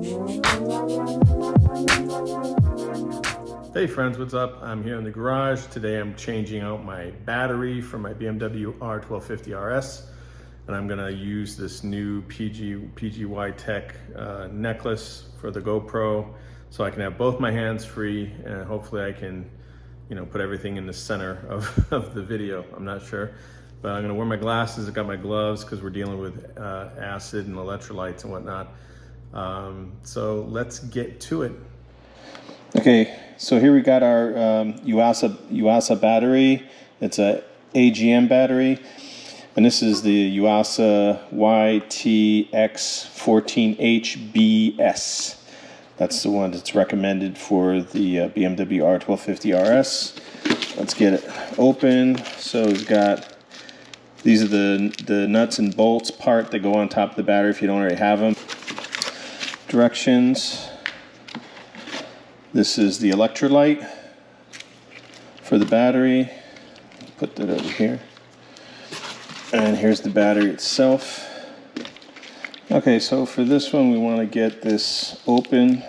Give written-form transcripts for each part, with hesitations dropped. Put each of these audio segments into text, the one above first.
Hey friends, what's up? I'm here in the garage. Today I'm changing out my battery for my BMW R1250 RS, and I'm gonna use this new PGY Tech necklace for the GoPro, so I can have both my hands free, and hopefully I can, put everything in the center of the video. I'm not sure, but I'm gonna wear my glasses. I got my gloves because we're dealing with acid and electrolytes and whatnot. So let's get to it. Okay, so here we got our Yuasa battery. It's a AGM battery, and this is the Yuasa YTX14 HBS. That's the one that's recommended for the BMW R1250 RS. Let's get it open. So we've got, these are the nuts and bolts part that go on top of the battery if you don't already have them. Directions. This is the electrolyte for the battery. Put that over here. And here's the battery itself. Okay, so for this one, we want to get this open.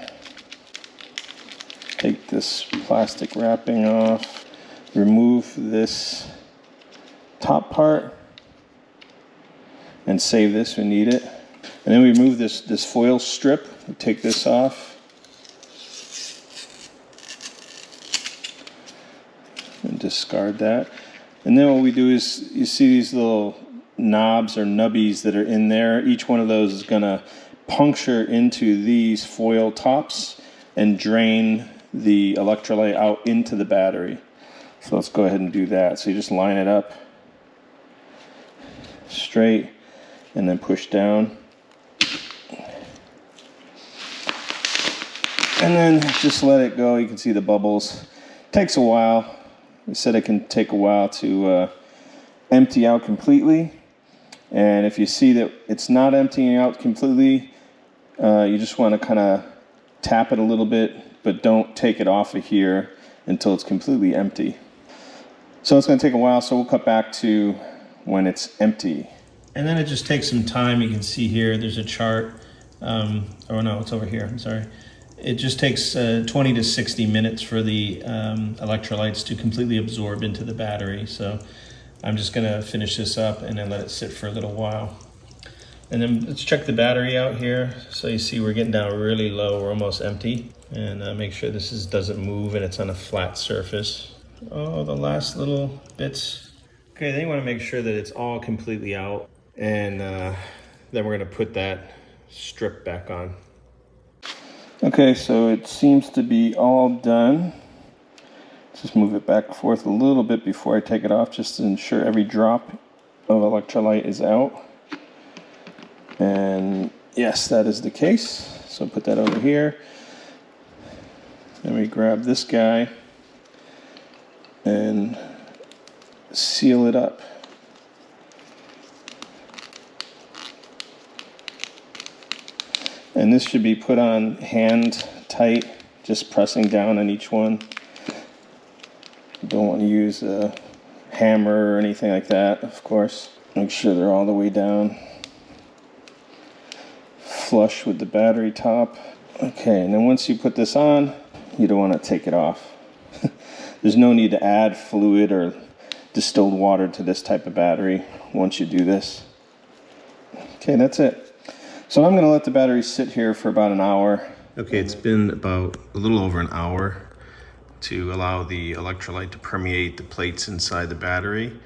Take this plastic wrapping off. Remove this top part. And save this, we need it. And then we remove this foil strip. We take this off. And discard that. And then what we do is, you see these little knobs or nubbies that are in there. Each one of those is going to puncture into these foil tops and drain the electrolyte out into the battery. So let's go ahead and do that. So you just line it up straight and then push down. And then just let it go. You can see the bubbles. Takes a while. We said it can take a while to empty out completely. And if you see that it's not emptying out completely, you just want to kind of tap it a little bit, but don't take it off of here until it's completely empty. So it's going to take a while, so we'll cut back to when it's empty. And then it just takes some time. You can see here, there's a chart. Oh no, it's over here, I'm sorry. It just takes 20 to 60 minutes for the electrolytes to completely absorb into the battery. So I'm just gonna finish this up and then let it sit for a little while. And then let's check the battery out here. So you see we're getting down really low, we're almost empty. And make sure this doesn't move and it's on a flat surface. Oh, the last little bits. Okay, then you wanna make sure that it's all completely out. And then we're gonna put that strip back on. Okay, so it seems to be all done. Let's just move it back and forth a little bit before I take it off, just to ensure every drop of electrolyte is out. And yes, that is the case. So put that over here. Then we grab this guy and seal it up. And this should be put on hand tight, just pressing down on each one. You don't want to use a hammer or anything like that, of course. Make sure they're all the way down, flush with the battery top. Okay, and then once you put this on, you don't want to take it off. There's no need to add fluid or distilled water to this type of battery once you do this. Okay, that's it. So I'm going to let the battery sit here for about an hour. Okay, it's been about a little over an hour to allow the electrolyte to permeate the plates inside the battery.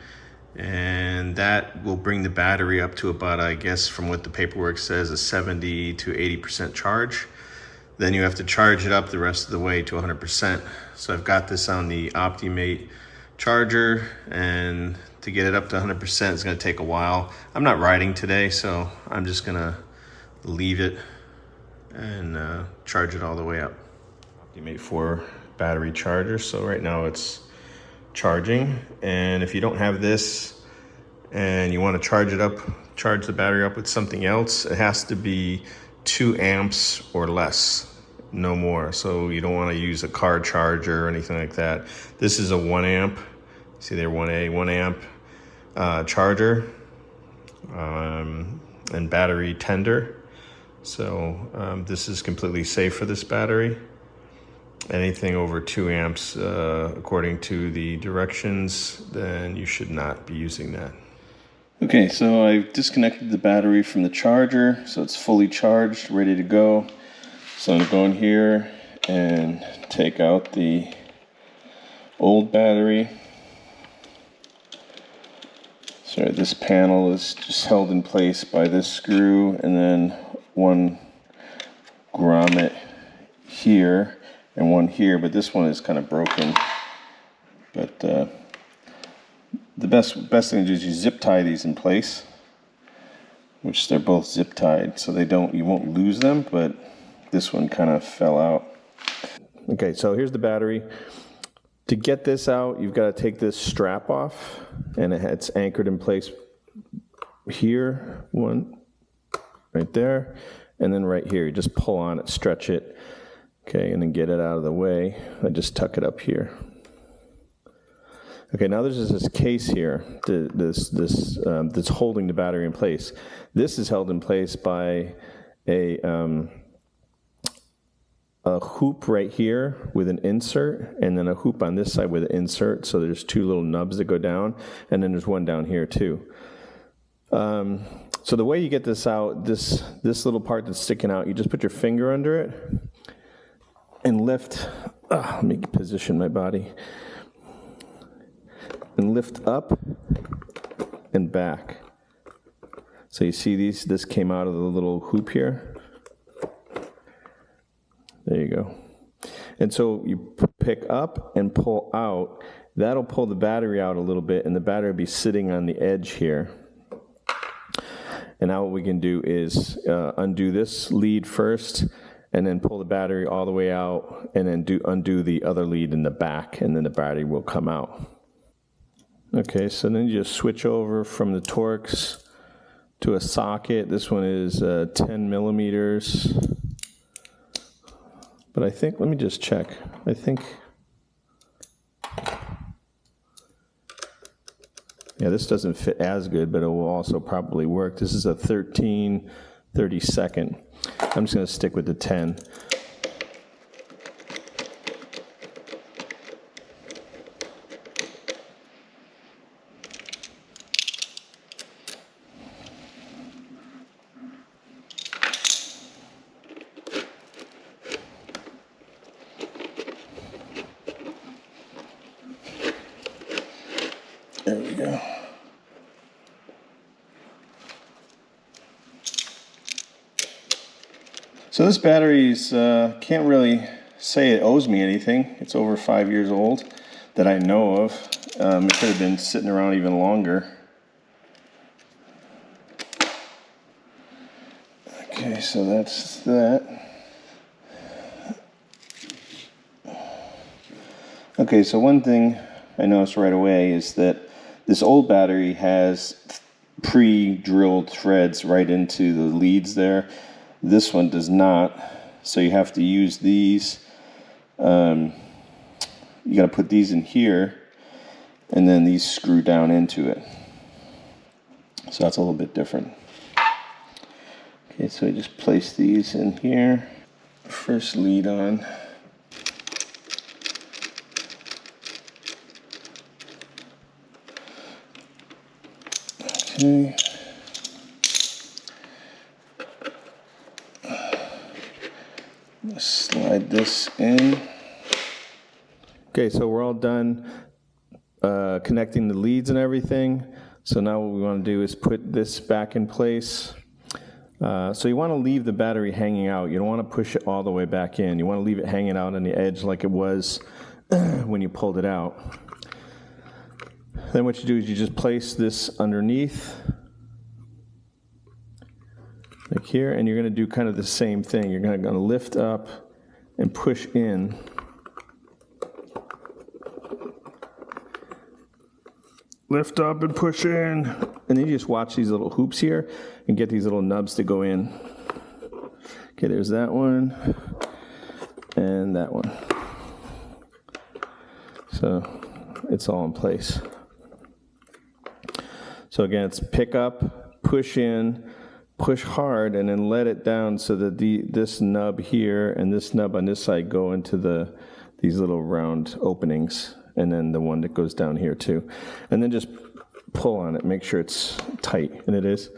And that will bring the battery up to about, I guess, from what the paperwork says, a 70 to 80% charge. Then you have to charge it up the rest of the way to 100%. So I've got this on the Optimate charger, and to get it up to 100% is going to take a while. I'm not riding today, so I'm just going to leave it and charge it all the way up. Optimate 4 battery charger. So right now it's charging, and if you don't have this and you want to charge the battery up with something else, it has to be 2 amps or less, no more. So you don't want to use a car charger or anything like that. This is a 1 amp. See there, 1 amp charger and battery tender. So this is completely safe for this battery. Anything over 2 amps, according to the directions, then you should not be using that. Okay, so I've disconnected the battery from the charger, so it's fully charged, ready to go. So I'm going to go in here and take out the old battery. So this panel is just held in place by this screw and then one grommet here and one here, but this one is kind of broken. But the best thing to do is you zip tie these in place, which they're both zip tied, so you won't lose them, but this one kind of fell out. Okay, so here's the battery. To get this out, you've got to take this strap off, and it's anchored in place here, one right there, and then right here. You just pull on it, stretch it, okay, and then get it out of the way. I just tuck it up here. Okay, now there's this case here that's holding the battery in place. This is held in place by a hoop right here with an insert, and then a hoop on this side with an insert. So there's 2 little nubs that go down, and then there's one down here too. So the way you get this out, this little part that's sticking out, you just put your finger under it and lift. Let me position my body. And lift up and back. So you see this came out of the little hoop here. There you go. And so you pick up and pull out. That'll pull the battery out a little bit, and the battery will be sitting on the edge here. And now what we can do is undo this lead first, and then pull the battery all the way out, and then undo the other lead in the back, and then the battery will come out. Okay, so then you just switch over from the Torx to a socket. This one is 10 millimeters. But I think, let me just check. I think, yeah, this doesn't fit as good, but it will also probably work. This is a 13/32. I'm just going to stick with the 10. There we go. So this battery's can't really say it owes me anything. It's over 5 years old that I know of. It could have been sitting around even longer. Okay, so that's that. Okay, so one thing I noticed right away is that this old battery has pre-drilled threads right into the leads there. This one does not, so you have to use these. You got to put these in here, and then these screw down into it. So that's a little bit different. Okay, so I just place these in here. First lead on. Okay. Slide this in. Okay, so we're all done connecting the leads and everything. So now what we want to do is put this back in place. So you want to leave the battery hanging out. You don't want to push it all the way back in. You want to leave it hanging out on the edge like it was when you pulled it out. Then what you do is you just place this underneath, like here, and you're going to do kind of the same thing. You're going to lift up and push in. Lift up and push in. And then you just watch these little hoops here and get these little nubs to go in. Okay, there's that one and that one. So it's all in place. So again, it's pick up, push in, push hard and then let it down so that this nub here and this nub on this side go into these little round openings, and then the one that goes down here too. And then just pull on it, make sure it's tight, and it is.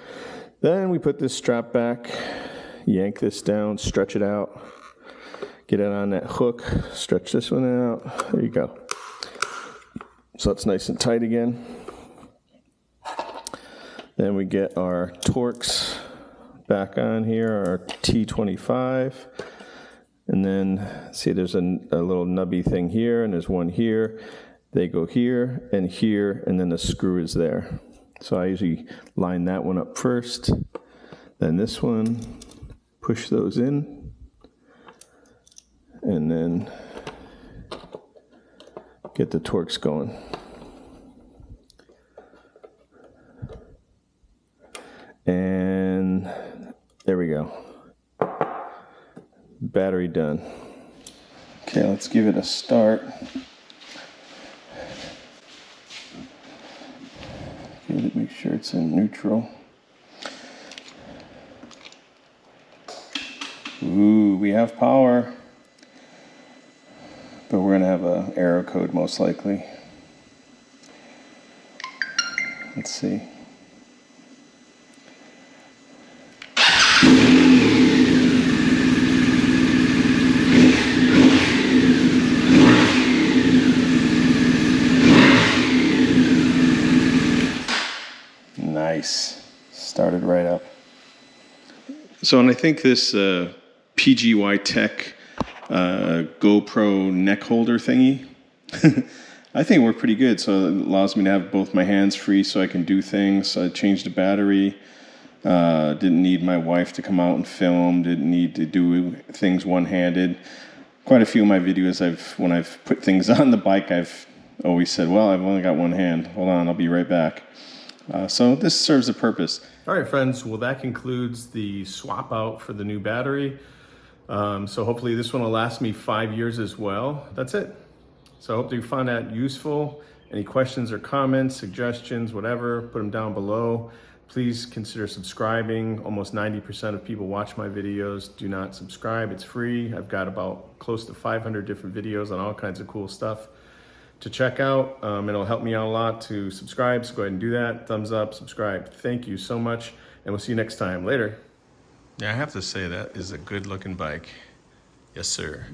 Then we put this strap back, yank this down, stretch it out, get it on that hook, stretch this one out, there you go. So it's nice and tight again. Then we get our Torx back on here, our T25. And then, see, there's a little nubby thing here, and there's one here. They go here, and then the screw is there. So I usually line that one up first, then this one, push those in, and then get the Torx going. And there we go. Battery done. Okay, let's give it a start. Make sure it's in neutral. Ooh, we have power. But we're gonna have an error code most likely. Let's see. Nice. Started right up. So, and I think this PGY Tech GoPro neck holder thingy, I think we're pretty good. So it allows me to have both my hands free so I can do things. I changed the battery. Didn't need my wife to come out and film. Didn't need to do things one-handed. Quite a few of my videos, when I've put things on the bike, I've always said, well, I've only got one hand. Hold on, I'll be right back. So this serves a purpose. All right, friends. Well, that concludes the swap out for the new battery. So hopefully this one will last me 5 years as well. That's it. So I hope you found that useful. Any questions or comments, suggestions, whatever, put them down below. Please consider subscribing. Almost 90% of people watch my videos do not subscribe. It's free. I've got about close to 500 different videos on all kinds of cool stuff to check out. It'll help me out a lot to subscribe, so go ahead and do that. Thumbs up, subscribe. Thank you so much, and we'll see you next time. Later. Yeah, I have to say that is a good looking bike. Yes, sir.